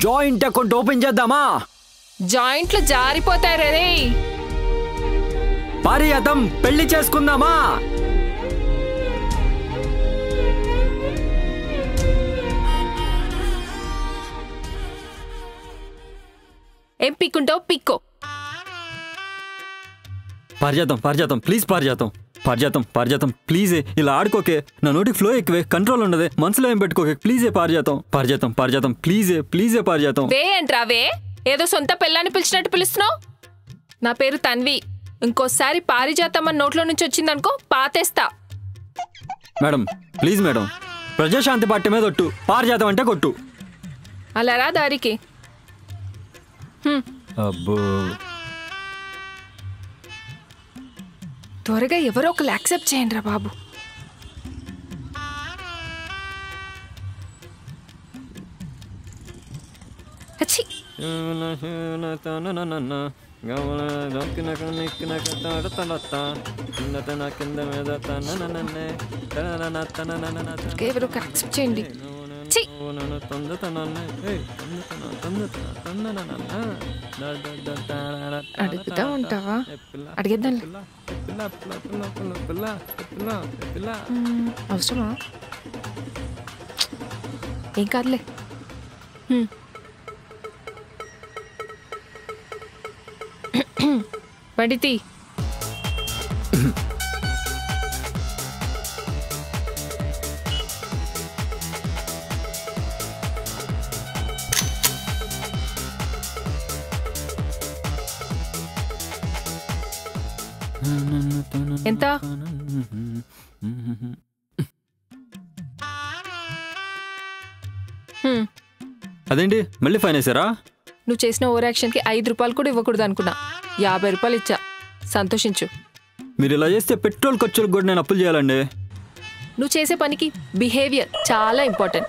Joint account open చేద్దామా? జాయింట్లు జారిపోతాయి రే. పారిజాతం పెళ్లి చేసుకుందామా? ఏం పిక్కుంటావు పిక్కో. పారిజాతం పారిజాతం ప్లీజ్ పారిజాతం పారిజాతం పారిజాతం ప్లీజే ఇలా ఆడుకోకే. నా నోటికి ఫ్లో ఎక్కువే, కంట్రోల్ ఉండదే. మనసులో ఏం పెట్టుకోకే ప్లీజే పారిజాతం. పారిజాతం పారిజాతం ప్లీజే ప్లీజే పారిజాతం. వే ఏంట్రా వే, ఏదో సొంత పిల్లాన్ని పిలిచినట్టు పిలుస్తున్నావు. నా పేరు తన్వి. ఇంకోసారి పారిజాతం అని నోట్లో నుంచి వచ్చిందనుకో పాతేస్తా. Madam please madam, Prajashanti party మీద ఒట్టు, పారిజాతం అంటే కొట్టు. అలా రా దారికి. అబ్బో త్వరగా ఎవరో ఒకరు యాక్సెప్ట్ చేయండి రా బాబు. ఎవరో యాక్సెప్ట్ చేయండి. అడుగుతా ఉంటావా? అడిగేద్దాం. అవసరమా? ఏం కాదులే. పడితి ఎంత? అదేంటి మళ్ళీ ఫైన్ వేసారా? నువ్వు చేసిన ఓవర్ యాక్షన్కి 5 రూపాయలు కూడా ఇవ్వకూడదు అనుకున్నా. 50 రూపాయలు ఇచ్చా, సంతోషించు. మీరు ఇలా చేస్తే పెట్రోల్ ఖర్చులకు కూడా నేను అప్పులు చేయాలండి. నువ్వు చేసే పనికి బిహేవియర్ చాలా ఇంపార్టెంట్.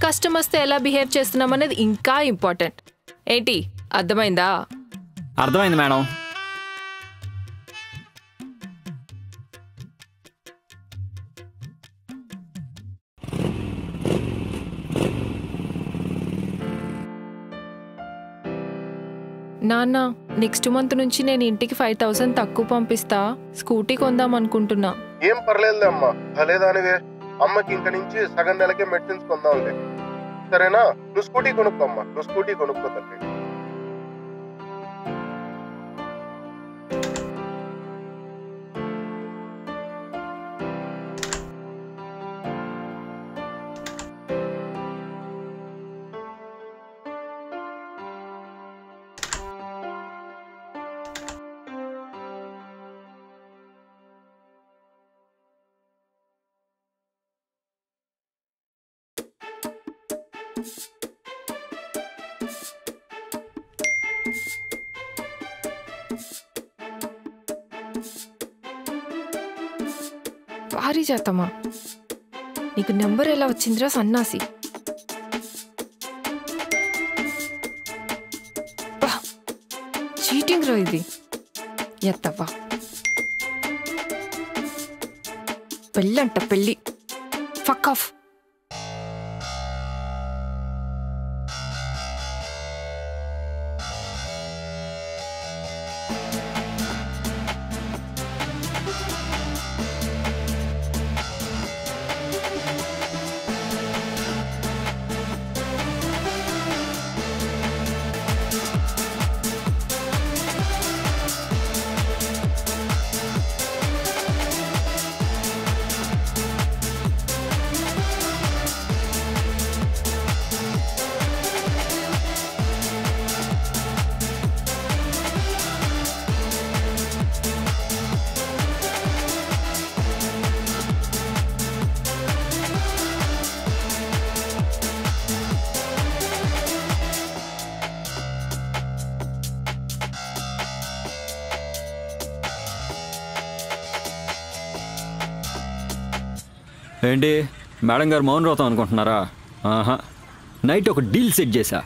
కస్టమర్స్తో ఎలా బిహేవ్ చేస్తున్నాం అనేది ఇంకా ఇంపార్టెంట్. ఏంటి అర్థమైందా? అర్థమైంది మేడం. నాన్న, నెక్స్ట్ మంత్ నుంచి నేను ఇంటికి 5000 తక్కువ పంపిస్తా. స్కూటీ కొందాం అనుకుంటున్నా. ఏం పర్లేదులే అమ్మా, భలేదానివే. అమ్మకి ఇంక నుంచి సగం నెలకే మెడిసిన్స్ కొందాంలే, సరేనా? నువ్వు స్కూటీ కొనుక్కో అమ్మా, నువ్వు స్కూటీ కొనుక్కో తల్లి. పారిజాతమా, నీకు నెంబర్ ఎలా వచ్చిందిరా సన్నాసి? చీటింగ్ రా ఇది. ఎత్తవ్వా, పెళ్ళంట పెళ్ళి. Fuck off. ఏంటి మేడం గారు మౌన్ రోతాం అనుకుంటున్నారా? ఆహా, నైట్ ఒక డీల్ సెట్ చేశా.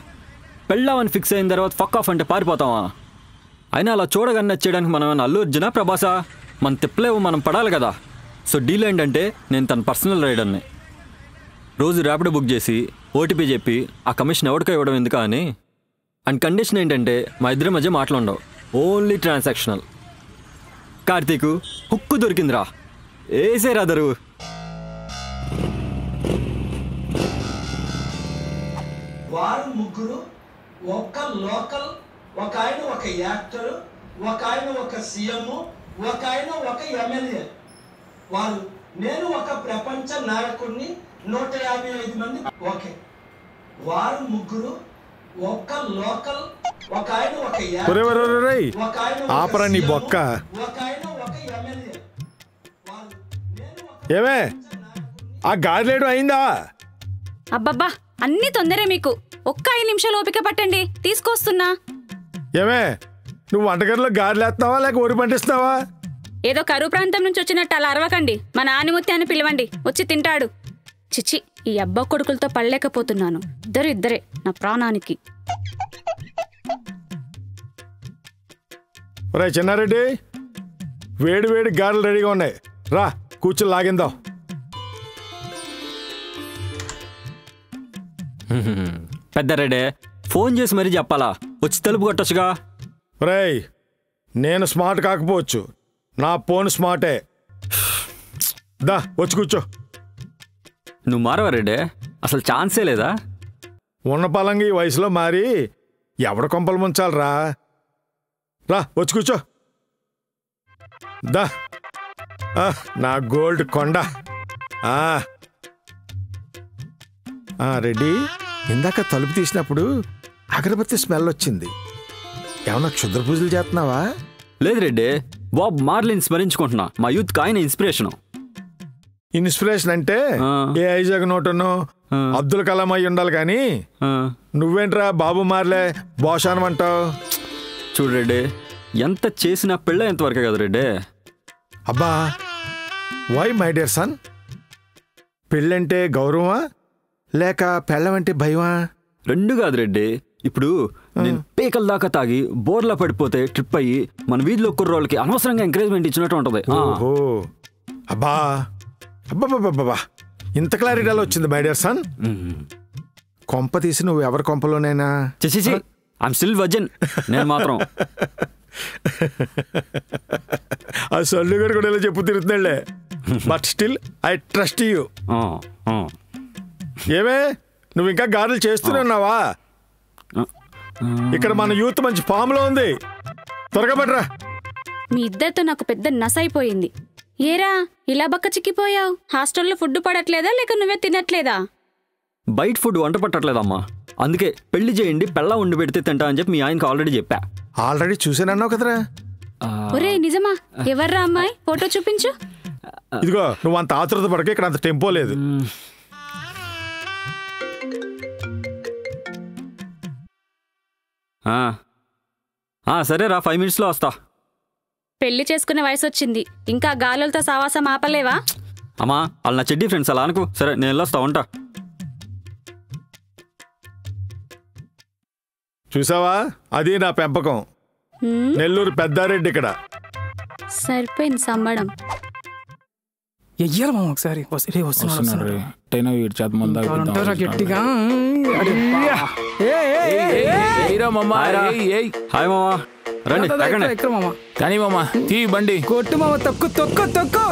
పెళ్ళామని ఫిక్స్ అయిన తర్వాత ఫక్ ఆఫ్ అంటే పారిపోతావా? అయినా అలా చూడగానే నచ్చేయడానికి మనం ఏమన్నా అల్లు అర్జునా, ప్రభాసా? మన తిప్పలేవు, మనం పడాలి కదా. సో డీల్ ఏంటంటే నేను తన పర్సనల్ రైడర్ని. రోజు ర్యాపిడో బుక్ చేసి ఓటీపీ చెప్పి ఆ కమిషన్ ఎవరికో ఇవ్వడం ఎందుకా అని. అండ్ కండిషన్ ఏంటంటే మా ఇద్దరి మధ్య మాట్లాడవు, ఓన్లీ ట్రాన్సాక్షనల్. కార్తీకు హుక్కు దొరికిందిరా, ఏసే రాదరు. వారు ముగ్గురు, ఒక్క లోకల్, ఒక ఆయన ఒక యాక్టర్, ఒక ఆయన ఒక సీఎం, ఒక ఆయన ఒక ఎమ్మెల్యే. వారు నేను ఒక ప్రపంచ నాయకుడిని, 155 మంది. ఓకే, వారు ముగ్గురు, ఒక్క లోకల్, ఒక ఆయన ఒక యాక్టర్, ఒక ఆయన ఆపరా నీ బొక్క. ఒక ఆయన ఒక ఎమ్మెల్యే. ఏమే ఆ గాడిలేడు అయిందా? అబ్బబ్బా, అన్ని తొందరే మీకు. ఒక్క 5 నిమిషాలు ఓపిక పట్టండి, తీసుకొస్తున్నా. ఏమే నువ్వు వంటగదిలో గాడిలేస్తున్నావా లేక ఒరి పండిస్తున్నావా? ఏదో కరువు ప్రాంతం నుంచి వచ్చినట్టు అలా అరవకండి. మా నానిముత్తి అని పిలవండి, వచ్చి తింటాడు. చిచ్చి, ఈ అబ్బా కొడుకులతో పడలేకపోతున్నాను. ఇద్దరే నా ప్రాణానికి. రే చిన్నారెడ్డి, వేడి వేడి గారెలు రెడీగా ఉన్నాయి, రా కూర్చుని లాగిందాం. పెద్ద రెడే ఫోన్ చేసి మరీ చెప్పాలా, వచ్చి తలుపు కొట్టొచ్చుగా. రేయ్, నేను స్మార్ట్ కాకపోవచ్చు, నా ఫోన్ స్మార్టే. దా వచ్చి కూర్చో. నువ్వు మారవా రెడ్డే, అసలు ఛాన్సే లేదా? ఉన్న పలంగా ఈ వయసులో మారి ఎవడ కొంపలు ముంచాలరా? రా వచ్చి కూర్చో. దా నా గోల్డ్ కొండ. రెడ్డి, ఇందాక తలుపు తీసినప్పుడు అగరబత్తి స్మెల్ వచ్చింది. ఏమన్నా క్షుద్ర పూజలు చేస్తున్నావా? లేదు రెడ్డి, బాబ్ మార్లిన్ స్మరించుకుంటున్నా. మా యూత్ ఆయన ఇన్స్పిరేషన్. ఇన్స్పిరేషన్ అంటే ఏ ఐజాగ్ నోటనో అబ్దుల్ కలాం అయి ఉండాలి కానీ నువ్వేంట్రా బాబు మార్లే బోషానం అంటావు? చూడు రెడ్డి, ఎంత చేసినా పెళ్ళ ఎంతవరకే కదా రెడ్డి. అబ్బా, వై మై డియర్ సన్? పెళ్ళంటే గౌరవమా లేక పెళ్ళమంటే భయమా? రెండు కాదు రెడ్డి. ఇప్పుడు నేను పేకల దాకా తాగి బోర్లా పడిపోతే ట్రిప్ అయ్యి మన వీధిలో కుర్రోళ్ళకి అనవసరంగా ఎంకరేజ్మెంట్ ఇచ్చినట్టు ఉంటది. ఓహో, అబ్బా అబ్బాబ్బాబ్బా, ఇంత క్లారిటీలో వచ్చింది మై డియర్ సన్. కొంప తీసి నువ్వు ఎవరి కొంపలోనైనా? చేసి ఐఎమ్ స్టిల్ వర్జిన్. నేను మాత్రం ఆ సల్లుగడు కూడా ఇలా చెప్పు తిరుగుతున్నాళ్లే, but still I trust you. ఏమే నువ్వు ఇంకా గారెలు చేస్తూనే ఉన్నావా? ఇక్కడ మన యూత్ మంచి ఫామ్ లో ఉంది, త్వరగా పడరా. మీ ఇద్దరితో నాకు పెద్ద నస అయిపోయింది. ఏరా ఇలా బక్క చిక్కిపోయావు? హాస్టల్లో ఫుడ్ పడట్లేదా లేక నువ్వే తినట్లేదా? బయట ఫుడ్ వంట పట్టట్లేదమ్మా, అందుకే పెళ్లి చేయండి, పెళ్ళ ఉండి పెడితే తింటా అని చెప్పి మీ ఆయనకి ఆల్రెడీ చెప్పా. ఆల్రెడీ చూసానన్నావు కదరా. ఒరే నిజమా? ఎవర్రా అమ్మాయి? ఫోటో చూపించు. ఇదిగో, నువ్వు అంత ఆతృత పడక, ఇక్కడ అంత టెంపో లేదు. సరేరా, 5 minutesలో వస్తా. పెళ్లి చేసుకునే వయసు వచ్చింది, ఇంకా గాలులతో సావాసం ఆపలేవా? అమ్మా, వాళ్ళు నా చెడ్డీ ఫ్రెండ్స్, అలా అనుకో. సరే, నేను వెళ్ళొస్తా, ఉంటా. చూసావా, అది నా పెంపకం. నెల్లూరు పెద్దారెడ్డి ఇక్కడ. సరిపోయింది సంబడం. ఎయ్యాలి మామ ఒకసారి. వస్తున్నాడు గట్టిగా. హాయ్ మామా, రండి ఎక్కడ మామ? కానీ మామ తీ బండి కొట్టు మామ, తొక్కు తొక్కు తొక్కు.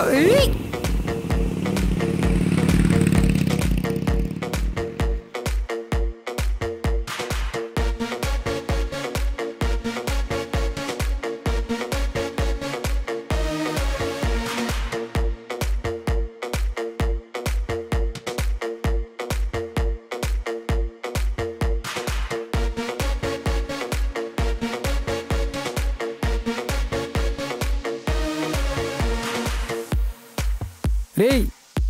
రేయ్,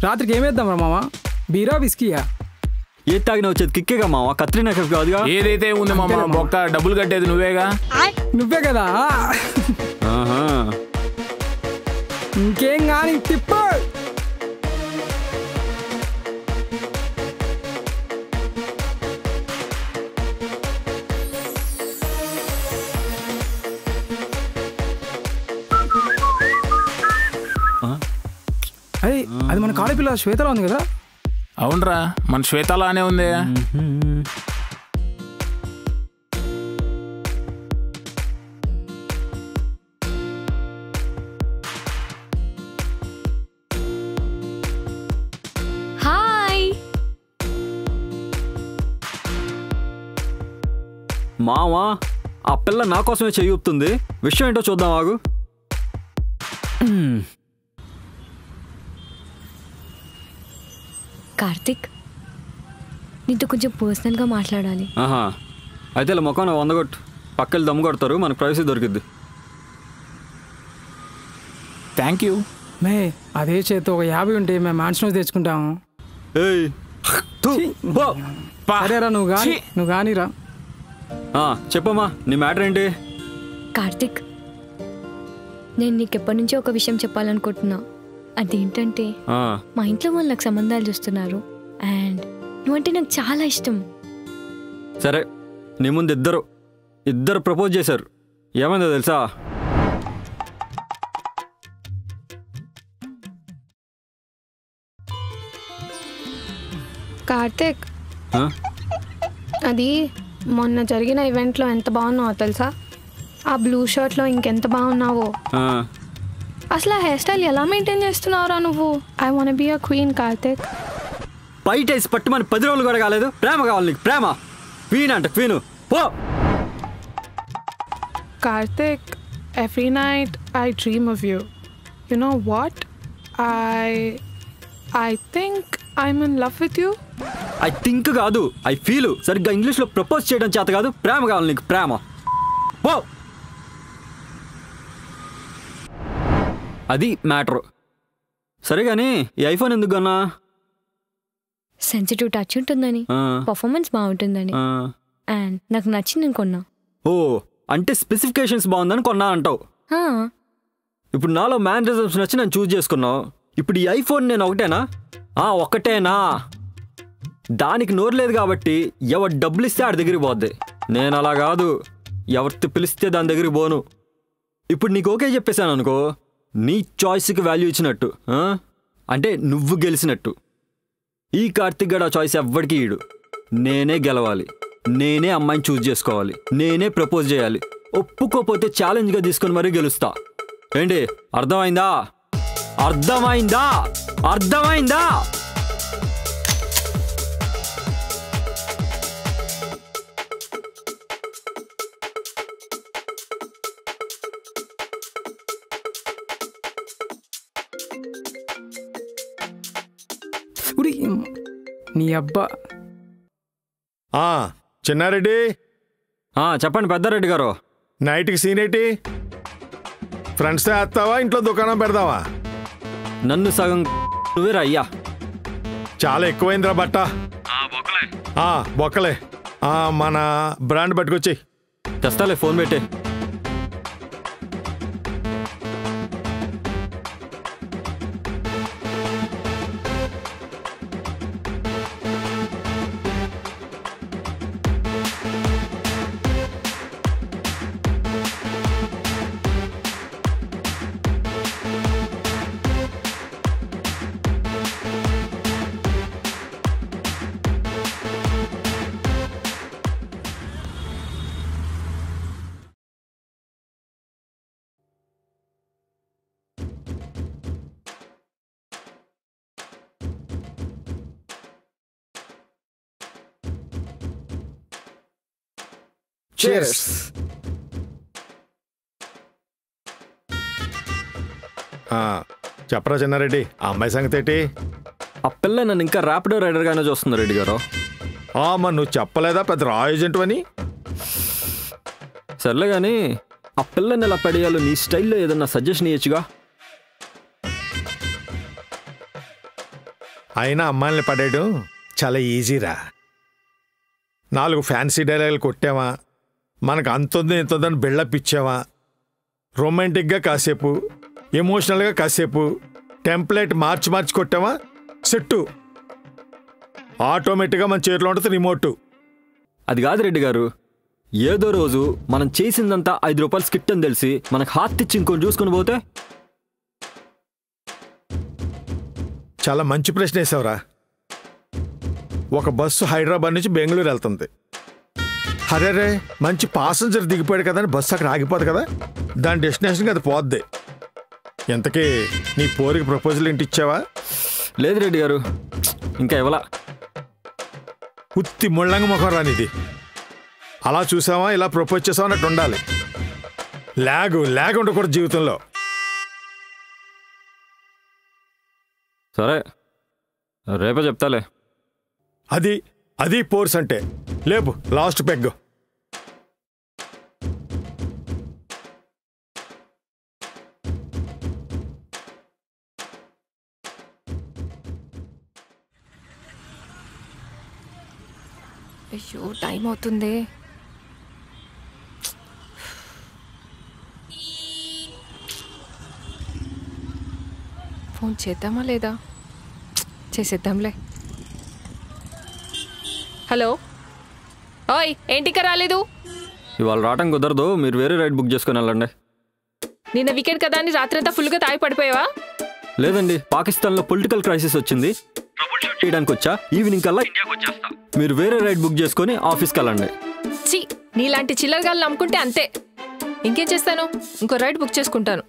రాత్రికి ఏమేద్దాం రా మామ? బీరా బిస్కీయా? ఏ తాగినా వచ్చేది కిక్కేగా మామ, కత్రినా కఫ్ కాదుగా. ఏదైతే ఉంది మామ, బొక్క డబ్బులు కట్టేది నువ్వేగా. నువ్వే కదా. ఇంకేం కానీ తిప్పు. అది మన కాలేజ్ పిల్ల శ్వేతలో ఉంది కదా. అవునరా మన శ్వేతలానే ఉంది. హాయ్. మావా ఆ పిల్ల నా కోసమే చెయ్యి ఊపుతుంది. విషయం ఏంటో చూద్దాం ఆగు. కార్తిక్, నీతో కొంచెం పర్సనల్గా మాట్లాడాలి. ఆహా, అయితే ఇలా ముఖం వందగొట్టు. పక్కలు దమ్ము కొడతారు, మనకు ప్రైవసీ దొరికిద్ది. Thank you. మే అదే చేతి ఒక 50 ఉంటే మేము మ్యాన్షన్ తెచ్చుకుంటాము. ఏయ్ తూ, పో. అదేరా నువ్వు కానీరా. చెప్పమ్మా నీ మ్యాటర్ ఏంటి? కార్తిక్, నేను నీకు ఎప్పటి నుంచో ఒక విషయం చెప్పాలనుకుంటున్నా. అదేంటంటే మా ఇంట్లో వాళ్ళు నాకు సంబంధాలు చూస్తున్నారు అండ్ నువ్వంటే నాకు చాలా ఇష్టం. సరే, నీ ముందు ఇద్దరు ప్రపోజ్ చేశారు. ఏమైందో తెలుసా? కార్తిక్, అది మొన్న జరిగిన ఈవెంట్లో ఎంత బాగున్నావో తెలుసా? ఆ బ్లూ షర్ట్లో ఇంకెంత బాగున్నావో. అసలు ఆ హెయిర్ స్టైల్ ఎలా మెయింటైన్ చేస్తున్నావురా నువ్వు? I want be a queen Karthik. బయట వేసి పట్టుమని 10 రోజులు కూడా కాలేదు. ప్రేమ కావాలి నీకు, ప్రేమ. క్వీన్ అంట క్వీను, పో. Karthik, every night I dream of you. You know what? I think I'm in love with you. I think కాదు, ఐ ఫీల్. సరిగ్గా ఇంగ్లీష్లో ప్రపోజ్ చేయడం చేత కాదు. ప్రేమ కావాలి నీకు, ప్రేమ, పో. అది మ్యాటర్. సరే కానీ ఈ ఐఫోన్ ఎందుకు కొన్నా? సెన్సిటివ్ టచ్ ఉంటుందని, పర్ఫార్మెన్స్ బాగుంటుందని అండ్ నాకు నచ్చింది కొన్నా. ఓ, అంటే స్పెసిఫికేషన్స్ బాగుందని కొన్నా అంటావు. ఇప్పుడు నాలో మేనరిజమ్స్ నచ్చి నేను చూస్ చేసుకున్నావు. ఇప్పుడు ఈ ఐఫోన్ నేను ఒక్కటేనా? దానికి నోరు లేదు కాబట్టి ఎవరు డబ్బులు ఇస్తే ఆడి దగ్గరికి పోద్ది. నేను అలా కాదు, ఎవరితో పిలిస్తే దాని దగ్గరికి పోను. ఇప్పుడు నీకు ఓకే చెప్పేశాను అనుకో, నీ చాయిస్కి వాల్యూ ఇచ్చినట్టు, అంటే నువ్వు గెలిచినట్టు. ఈ కార్తిక్ గడ చాయిస్ ఎవ్వడికి ఈడు. నేనే గెలవాలి, నేనే అమ్మాయిని చూస్ చేసుకోవాలి, నేనే ప్రపోజ్ చేయాలి. ఒప్పుకోపోతే ఛాలెంజ్గా తీసుకుని మరీ గెలుస్తా. ఏంటి, అర్థమైందా? అర్థమైందా? అర్థమైందా? నీ అబ్బా. చిన్నారెడ్డి. చెప్పండి పెద్దారెడ్డి గారు. నైట్కి సీన్ ఏంటి? ఫ్రెండ్స్తో వేస్తావా, ఇంట్లో దుకాణం పెడతావా? నన్ను సగం నువ్వేరా అయ్యా. చాలా ఎక్కువైందిరా బట్ట. బొక్కలే. మన బ్రాండ్ పట్టుకొచ్చి తెస్తాలే, ఫోన్ పెట్టే. Cheers. చెప్పరా చిన్నారెడ్డి, ఆ అమ్మాయి సంగతి ఏంటి? ఆ పిల్ల నన్ను ఇంకా ర్యాపిడో రైడర్గానే చూస్తుంది రెడ్డి గారు. మరి నువ్వు చెప్పలేదా పెద్ద రా ఏజెంట్ అని? సర్లే కానీ ఆ పిల్లని ఎలా పడేయాలో నీ స్టైల్లో ఏదన్నా సజెషన్ ఇవ్వచ్చుగా. అయినా అమ్మాయిని పడేయడం చాలా ఈజీరా. 4 ఫ్యాన్సీ డైలాగులు కొట్టావా, మనకు అంతుంది ఇంతుందని బిల్డప్ ఇచ్చావా, రొమాంటిక్గా కాసేపు, ఎమోషనల్గా కాసేపు, టెంప్లెట్ మార్చి కొట్టావా, సెట్టు. ఆటోమేటిక్గా మన చేతిలో ఉంటుంది రిమోట్. అది కాదు రెడ్డి గారు, ఏదో రోజు మనం చేసిందంతా 5 రూపాయలు స్కిట్ అని తెలిసి మనకు హాత్ ఇచ్చి ఇంకొని చూసుకుని పోతే. చాలా మంచి ప్రశ్న వేసావురా. ఒక బస్సు హైదరాబాద్ నుంచి బెంగళూరు వెళ్తుంది. అరే మంచి పాసెంజర్ దిగిపోయాడు కదా అని బస్సు అక్కడ ఆగిపోదు కదా, దాని డెస్టినేషన్కి అది పోద్ది. ఎంతకీ నీ పోరికి ప్రపోజల్ ఏంటి ఇచ్చావా? లేదు రెడ్డి గారు, ఇంకా ఇవ్వలా. ఉత్తి ముళ్ళంగ ముఖం రానిది. అలా చూసావా ఇలా ప్రపోజ్ చేసావా అన్నట్టు ఉండాలి. లాగ్ ఉండకూడదు జీవితంలో. సరే రేపే చెప్తాలే. అది పోర్స్ అంటే. లేపు లాస్ట్ పెగ్. అయ్యో టైం అవుతుంది. ఫోన్ చేద్దామా లేదా? చేసేద్దాంలే. హలో, ఓయ్ ఏంటికా రాలేదు? ఇవాళ రావటం కుదరదు, మీరు వేరే రైడ్ బుక్ చేసుకుని వెళ్ళండి. నిన్న వీకెండ్ కదా అని రాత్రంతా ఫుల్గా తాగి పడిపోయావా? లేదండి, పాకిస్తాన్లో పొలిటికల్ క్రైసిస్ వచ్చింది, చేయడానికి వచ్చా. ఈవినింగ్ కల్లా ఇండియాకి వచ్చేస్తా. మీరు వేరే రైడ్ బుక్ చేసుకొని ఆఫీస్కి వెళ్ళండి. ఛీ, నీలాంటి చిల్లరగాళ్ళు నమ్ముకుంటే అంతే. ఇంకేం చేస్తాను, ఇంకో రైడ్ బుక్ చేసుకుంటాను.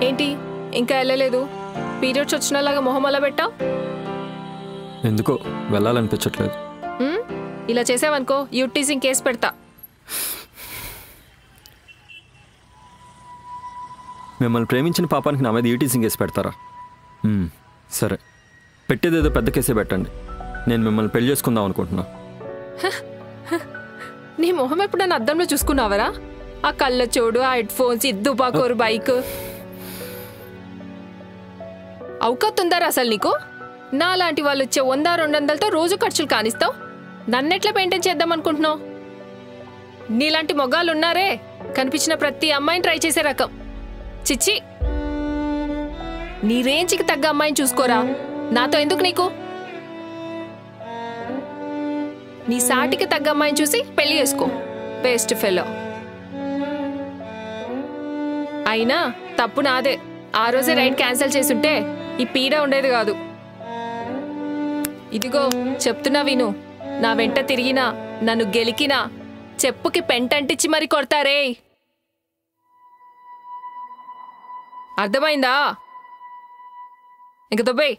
ఏంటి ఇంకా వెళ్ళలేదు? పీరియడ్స్ వచ్చినలాగా మొహం అలా పెట్టావు? ఎందుకో వెళ్ళాలనిపించట్లేదు. ఇలా చేసావనుకో యూటీజింగ్ కేసు పెడతా. మిమ్మల్ని ప్రేమించిన పాపానికి నా మీద యూటీజింగ్ కేసు పెడతారా? సరే, పెట్టేదేదో పెద్ద కేసే పెట్టండి. నేను మిమ్మల్ని పెళ్లి చేసుకుందాం అనుకుంటున్నా. నీ మొహం ఎప్పుడైనా అద్దంలో చూసుకున్నావరా? ఆ కళ్ళ చోడు, ఆ హెడ్ ఫోన్స్, దుబాకోరు బైక్. అవుకతుందారా అసలు నీకు? నా లాంటి వాళ్ళు వచ్చే 100-200తో రోజు ఖర్చులు కానిస్తావు. నన్నెట్లా మెయింటైన్ చేద్దాం అనుకుంటున్నావు? నీలాంటి మొగాళ్ళు ఉన్నారే, కనిపించిన ప్రతి అమ్మాయిని ట్రై చేసే రకం. చిచ్చి, నీ రేంజ్కి తగ్గ అమ్మాయిని చూసుకోరా. నాతో ఎందుకు నీకు? నీ సాటికి తగ్గ అమ్మాయిని చూసి పెళ్లి చేసుకో. Best fellow. అయినా తప్పు నాదే. ఆ రోజే రైడ్ క్యాన్సిల్ చేసుంటే ఈ పీడ ఉండేది కాదు. ఇదిగో చెప్తున్నా విను. నా వెంట తిరిగినా, నన్ను గెలికినా చెప్పుకి పెంటంటిచ్చి మరి కొడతారే. అర్థమైందా? ఇంక దొబ్బేయ్.